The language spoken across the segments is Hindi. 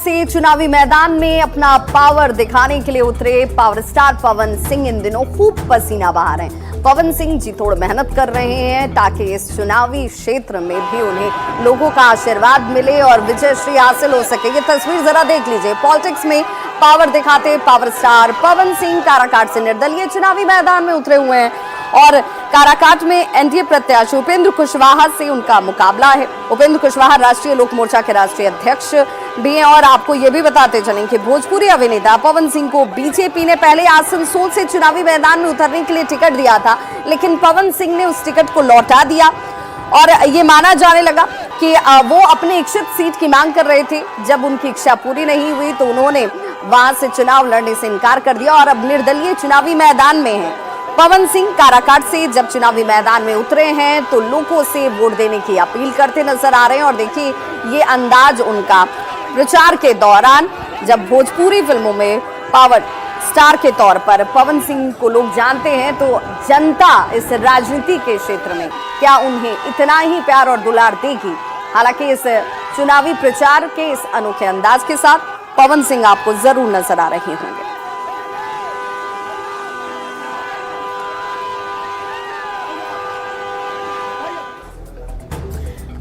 से चुनावी मैदान में अपना पावर दिखाने के लिए उतरे पावर स्टार पवन सिंह इन दिनों खूब पसीना बहा रहे हैं। पवन सिंह जी तोड़ मेहनत कर रहे हैं ताकि इस चुनावी क्षेत्र में भी उन्हें लोगों का आशीर्वाद मिले और विजय श्री हासिल हो सके। ये तस्वीर जरा देख लीजिए। पॉलिटिक्स में पावर दिखाते पावर स्टार पवन सिंह काराकाट से निर्दलीय चुनावी मैदान में उतरे हुए हैं और काराकाट में एनडीए प्रत्याशी उपेंद्र कुशवाहा से उनका मुकाबला है। उपेंद्र कुशवाहा राष्ट्रीय लोक मोर्चा के राष्ट्रीय अध्यक्ष भी हैं और आपको ये भी बताते चलें कि भोजपुरी अभिनेता पवन सिंह को बीजेपी ने पहले आसनसोल से चुनावी मैदान में उतरने के लिए टिकट दिया था, लेकिन पवन सिंह ने उस टिकट को लौटा दिया और ये माना जाने लगा कि वो अपने इच्छित सीट की मांग कर रहे थे। जब उनकी इच्छा पूरी नहीं हुई तो उन्होंने वहां से चुनाव लड़ने से इनकार कर दिया और अब निर्दलीय चुनावी मैदान में है। पवन सिंह काराकाट से जब चुनावी मैदान में उतरे हैं तो लोगों से वोट देने की अपील करते नजर आ रहे हैं और देखिए ये अंदाज उनका प्रचार के दौरान, जब भोजपुरी फिल्मों में पावर स्टार के तौर पर पवन सिंह को लोग जानते हैं तो जनता इस राजनीति के क्षेत्र में क्या उन्हें इतना ही प्यार और दुलार देगी। हालांकि इस चुनावी प्रचार के इस अनोखे अंदाज के साथ पवन सिंह आपको जरूर नजर आ रहे होंगे।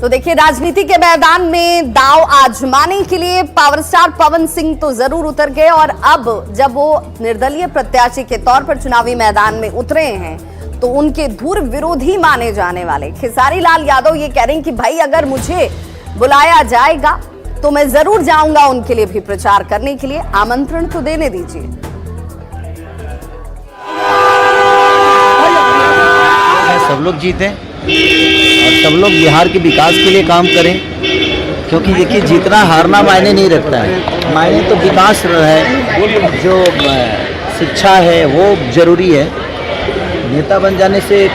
तो देखिए, राजनीति के मैदान में दांव आजमाने के लिए पावर स्टार पवन सिंह तो जरूर उतर गए और अब जब वो निर्दलीय प्रत्याशी के तौर पर चुनावी मैदान में उतरे हैं तो उनके धुर विरोधी माने जाने वाले खेसारी लाल यादव ये कह रहे हैं कि भाई अगर मुझे बुलाया जाएगा तो मैं जरूर जाऊंगा उनके लिए भी प्रचार करने के लिए, आमंत्रण तो देने दीजिए। सब लोग जीते और सब लोग बिहार के विकास के लिए काम करें, क्योंकि देखिए जीतना हारना मायने नहीं रखता है। मायने तो विकास है, जो शिक्षा है वो जरूरी है। नेता बन जाने से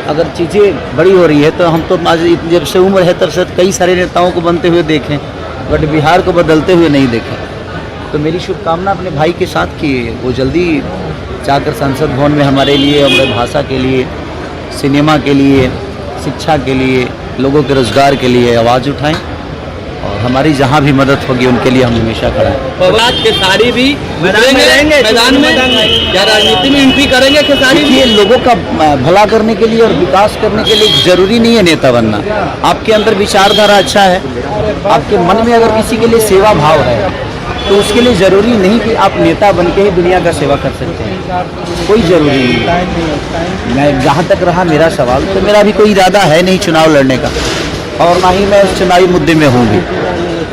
अगर चीज़ें बड़ी हो रही है तो हम तो आज जब से उम्र है तब से कई सारे नेताओं को बनते हुए देखें, बट बिहार को बदलते हुए नहीं देखें। तो मेरी शुभकामना अपने भाई के साथ कि वो जल्दी जाकर संसद भवन में हमारे लिए, हमारे भाषा के लिए, सिनेमा के लिए, शिक्षा के लिए, लोगों के रोजगार के लिए आवाज़ उठाएं और हमारी जहां भी मदद होगी उनके लिए हम हमेशा खड़े हैं। आज खेसारी भी मैदान में क्या राजनीति में एंट्री करेंगे खेसारी? ये लोगों का भला करने के लिए और विकास करने के लिए जरूरी नहीं है नेता बनना। आपके अंदर विचारधारा अच्छा है, आपके मन में अगर किसी के लिए सेवा भाव है तो उसके लिए जरूरी नहीं कि आप नेता बन के ही दुनिया का सेवा कर सकते हैं, कोई जरूरी नहीं है। मैं जहाँ तक रहा मेरा सवाल, तो मेरा भी कोई इरादा है नहीं चुनाव लड़ने का और ना ही मैं उस चुनावी मुद्दे में हूँ भी।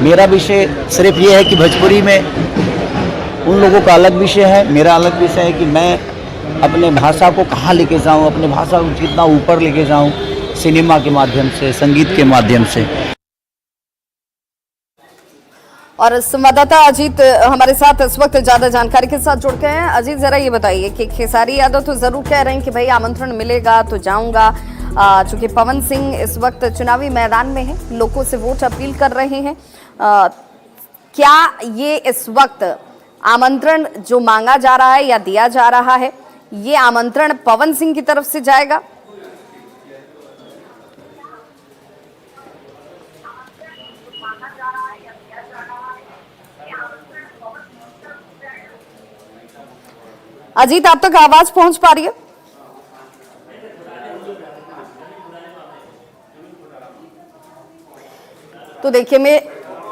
मेरा विषय सिर्फ ये है कि भोजपुरी में उन लोगों का अलग विषय है, मेरा अलग विषय है कि मैं अपने भाषा को कहाँ लेके जाऊँ, अपने भाषा को कितना ऊपर लेके जाऊँ, सिनेमा के माध्यम से, संगीत के माध्यम से। और संवाददाता अजीत हमारे साथ इस वक्त ज्यादा जानकारी के साथ जुड़ गए हैं। अजीत, जरा ये बताइए कि खेसारी यादव तो जरूर कह रहे हैं कि भाई आमंत्रण मिलेगा तो जाऊंगा, चूंकि पवन सिंह इस वक्त चुनावी मैदान में है, लोगों से वोट अपील कर रहे हैं। क्या ये इस वक्त आमंत्रण जो मांगा जा रहा है या दिया जा रहा है, ये आमंत्रण पवन सिंह की तरफ से जाएगा? अजीत, आप तक आवाज पहुंच पा रही है? तो देखिए,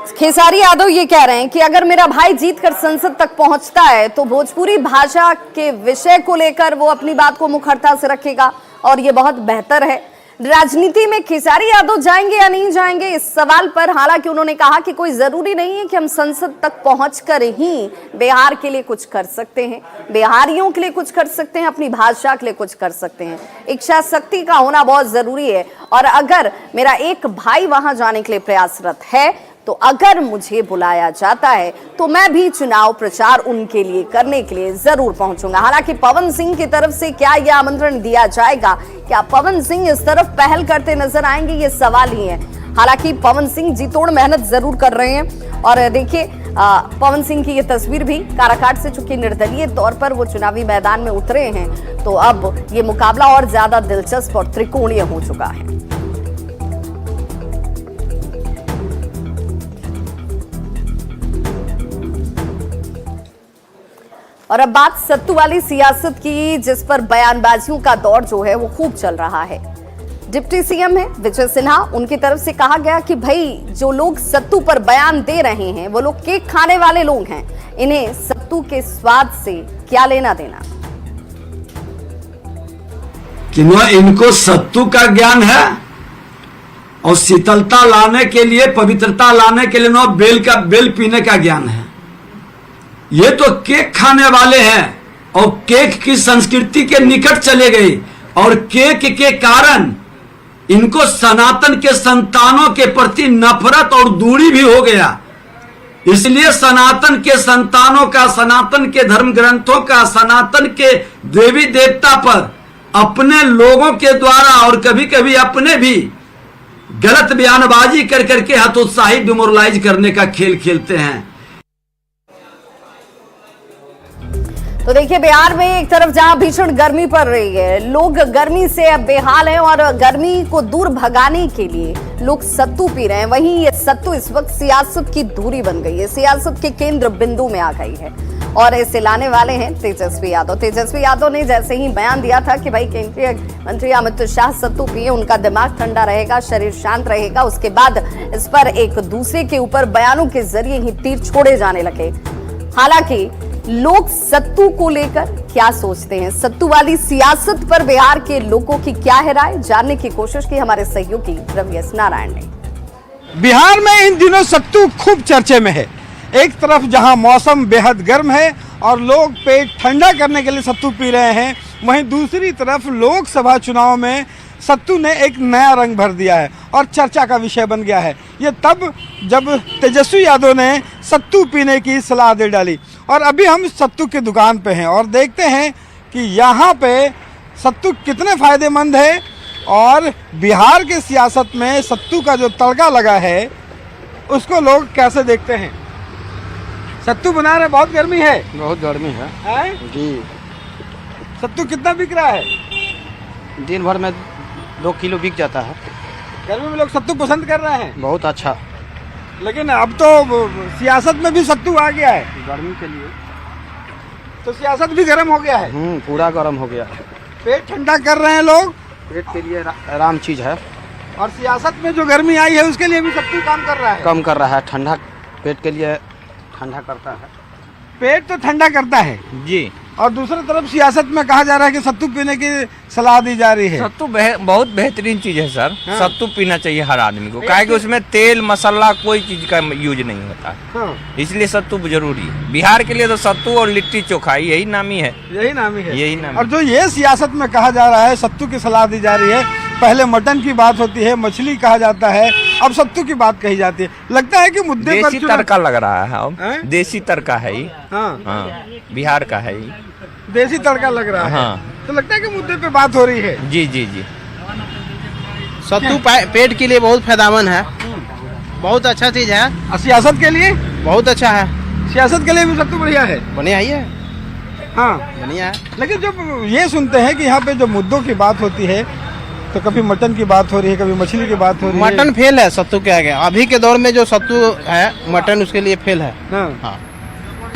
खेसारी यादव ये कह रहे हैं कि अगर मेरा भाई जीतकर संसद तक पहुंचता है तो भोजपुरी भाषा के विषय को लेकर वो अपनी बात को मुखरता से रखेगा और ये बहुत बेहतर है। राजनीति में खेसारी यादव जाएंगे या नहीं जाएंगे इस सवाल पर हालांकि उन्होंने कहा कि कोई जरूरी नहीं है कि हम संसद तक पहुंचकर ही बिहार के लिए कुछ कर सकते हैं, बिहारियों के लिए कुछ कर सकते हैं, अपनी भाषा के लिए कुछ कर सकते हैं। इच्छा शक्ति का होना बहुत जरूरी है और अगर मेरा एक भाई वहां जाने के लिए प्रयासरत है तो अगर मुझे बुलाया जाता है तो मैं भी चुनाव प्रचार उनके लिए करने के लिए जरूर पहुंचूंगा। हालांकि पवन सिंह की तरफ से क्या यह आमंत्रण दिया जाएगा, क्या पवन सिंह इस तरफ पहल करते नजर आएंगे, ये सवाल ही है। हालांकि पवन सिंह जी तोड़ मेहनत जरूर कर रहे हैं और देखिए पवन सिंह की ये तस्वीर भी काराकाट से, चूंकि निर्दलीय तौर पर वो चुनावी मैदान में उतरे हैं तो अब ये मुकाबला और ज्यादा दिलचस्प और त्रिकोणीय हो चुका है। और अब बात सत्तू वाली सियासत की, जिस पर बयानबाजियों का दौर जो है वो खूब चल रहा है। डिप्टी सीएम है विजय सिन्हा, उनकी तरफ से कहा गया कि भाई जो लोग सत्तू पर बयान दे रहे हैं वो लोग केक खाने वाले लोग हैं, इन्हें सत्तू के स्वाद से क्या लेना देना। कि इनको सत्तू का ज्ञान है और शीतलता लाने के लिए, पवित्रता लाने के लिए बेल पीने का ज्ञान है। ये तो केक खाने वाले हैं और केक की संस्कृति के निकट चले गए और केक के कारण इनको सनातन के संतानों के प्रति नफरत और दूरी भी हो गया। इसलिए सनातन के संतानों का, सनातन के धर्म ग्रंथों का, सनातन के देवी देवता पर अपने लोगों के द्वारा और कभी कभी अपने भी गलत बयानबाजी कर करके हतोत्साही डिमोरलाइज करने का खेल खेलते हैं। तो देखिए, बिहार में एक तरफ जहां भीषण गर्मी पड़ रही है, लोग गर्मी से अब बेहाल हैं और गर्मी को दूर भगाने के लिए लोग सत्तू पी रहे हैं। वहीं ये सत्तू इस वक्त सियासत की धुरी बन गई है, सियासत के केंद्र बिंदु में आ गई है और इसे लाने वाले हैं तेजस्वी यादव। तेजस्वी यादव ने जैसे ही बयान दिया था कि भाई केंद्रीय मंत्री अमित शाह सत्तू पिए, उनका दिमाग ठंडा रहेगा, शरीर शांत रहेगा, उसके बाद इस पर एक दूसरे के ऊपर बयानों के जरिए ही तीर छोड़े जाने लगे। हालांकि लोग सत्तू को लेकर क्या सोचते हैं, सत्तू वाली सियासत पर बिहार के लोगों की क्या है राय, जानने की कोशिश की हमारे सहयोगी रवि एस नारायण ने। बिहार में इन दिनों सत्तू खूब चर्चे में है। एक तरफ जहां मौसम बेहद गर्म है और लोग पेट ठंडा करने के लिए सत्तू पी रहे हैं, वहीं दूसरी तरफ लोकसभा चुनाव में सत्तू ने एक नया रंग भर दिया है और चर्चा का विषय बन गया है। ये तब जब तेजस्वी यादव ने सत्तू पीने की सलाह दे डाली और अभी हम सत्तू की दुकान पे हैं और देखते हैं कि यहाँ पे सत्तू कितने फायदेमंद है और बिहार के सियासत में सत्तू का जो तड़का लगा है उसको लोग कैसे देखते हैं। सत्तू बना रहे, बहुत गर्मी है। बहुत गर्मी है जी। सत्तू कितना बिक रहा है? दिन भर में 2 किलो बिक जाता है। गर्मी में लोग सत्तू पसंद कर रहे हैं। बहुत अच्छा। लेकिन अब तो सियासत में भी सत्तू आ गया है गर्मी के लिए, तो सियासत भी गर्म हो गया है। पूरा गर्म हो गया है। पेट ठंडा कर रहे हैं लोग, पेट के लिए आराम चीज है। और सियासत में जो गर्मी आई है उसके लिए भी सत्तू काम कर रहा है। कम कर रहा है, ठंडा पेट के लिए ठंडा करता है। पेट तो ठंडा करता है जी। और दूसरी तरफ सियासत में कहा जा रहा है कि सत्तू पीने की सलाह दी जा रही है। सत्तू बहुत बेहतरीन चीज है सर। हाँ। सत्तू पीना चाहिए हर आदमी को, काहे कि उसमें तेल मसाला कोई चीज का यूज नहीं होता। हाँ। इसलिए सत्तू जरूरी है। बिहार के लिए तो सत्तू और लिट्टी चोखा यही नामी है। यही नामी है, यही नामी। और जो ये सियासत में कहा जा रहा है, सत्तू की सलाह दी जा रही है, पहले मटन की बात होती है, मछली कहा जाता है, अब सत्तू की बात कही जाती है। लगता है कि मुद्दे पर देसी तड़का लग रहा है। अब देसी तड़का है ही। हाँ, बिहार का है ही, देसी तड़का लग रहा है। हाँ। तो लगता है कि मुद्दे पे बात हो रही है। जी जी जी। सत्तू पेट के लिए बहुत फायदेमंद है, बहुत अच्छा चीज है। और सियासत के लिए बहुत अच्छा है। सियासत के लिए भी सत्तू बढ़िया है। बढ़िया ही है। हाँ, बढ़िया है। लेकिन जब ये सुनते हैं कि यहाँ पे जो मुद्दों की बात होती है तो कभी मटन की बात हो रही है, कभी मछली की बात हो रही है। मटन फेल है सत्तू के आगे। अभी के दौर में जो सत्तू है, मटन उसके लिए फेल है। हाँ।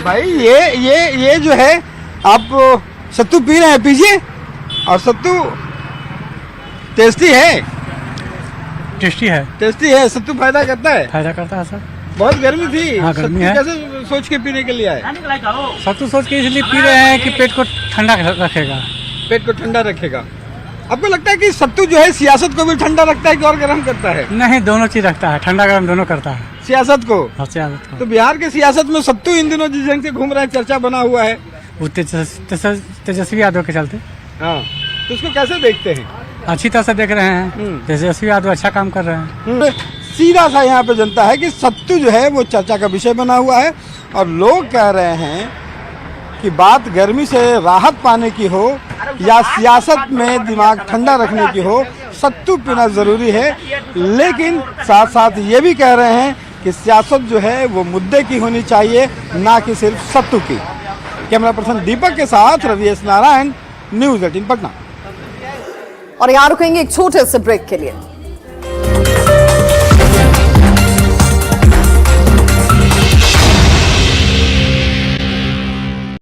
भाई ये जो है, आप सत्तू पी रहे हैं, पीजिए। और सत्तू टेस्टी है। टेस्टी है। टेस्टी है, सत्तू फायदा करता है। फायदा करता है सर। बहुत गर्मी थी। हाँ, गर्मी है। कैसे सोच के पीने के लिए आए? सत्तू सोच के इसलिए पी रहे हैं कि पेट को ठंडा रखेगा। पेट को ठंडा रखेगा। आपको लगता है कि सत्तू जो है सियासत को भी ठंडा रखता है कि और गर्म करता है? नहीं, दोनों चीज रखता है, ठंडा गर्म दोनों करता है। सियासत को? हाँ, सियासत को। तो बिहार के सियासत में सत्तू इन दिनों जिस ढंग से घूम रहा है, चर्चा बना हुआ है, वो तेजस्वी यादव के चलते। हाँ, तो उसको कैसे देखते हैं? अच्छी तरह से देख रहे हैं। तेजस्वी यादव अच्छा काम कर रहे हैं। सीधा सा यहाँ पे जनता है कि सत्तू जो है वो चर्चा का विषय बना हुआ है और लोग कह रहे हैं कि बात गर्मी से राहत पाने की हो या सियासत में दिमाग ठंडा रखने की हो, सत्तू पीना जरूरी है। लेकिन साथ साथ ये भी कह रहे हैं कि सियासत जो है वो मुद्दे की होनी चाहिए, ना कि सिर्फ सत्तू की। कैमरा पर्सन दीपक के साथ रवि एस नारायण, न्यूज़ 18 पटना। और यहाँ रुकेंगे एक छोटे से ब्रेक के लिए।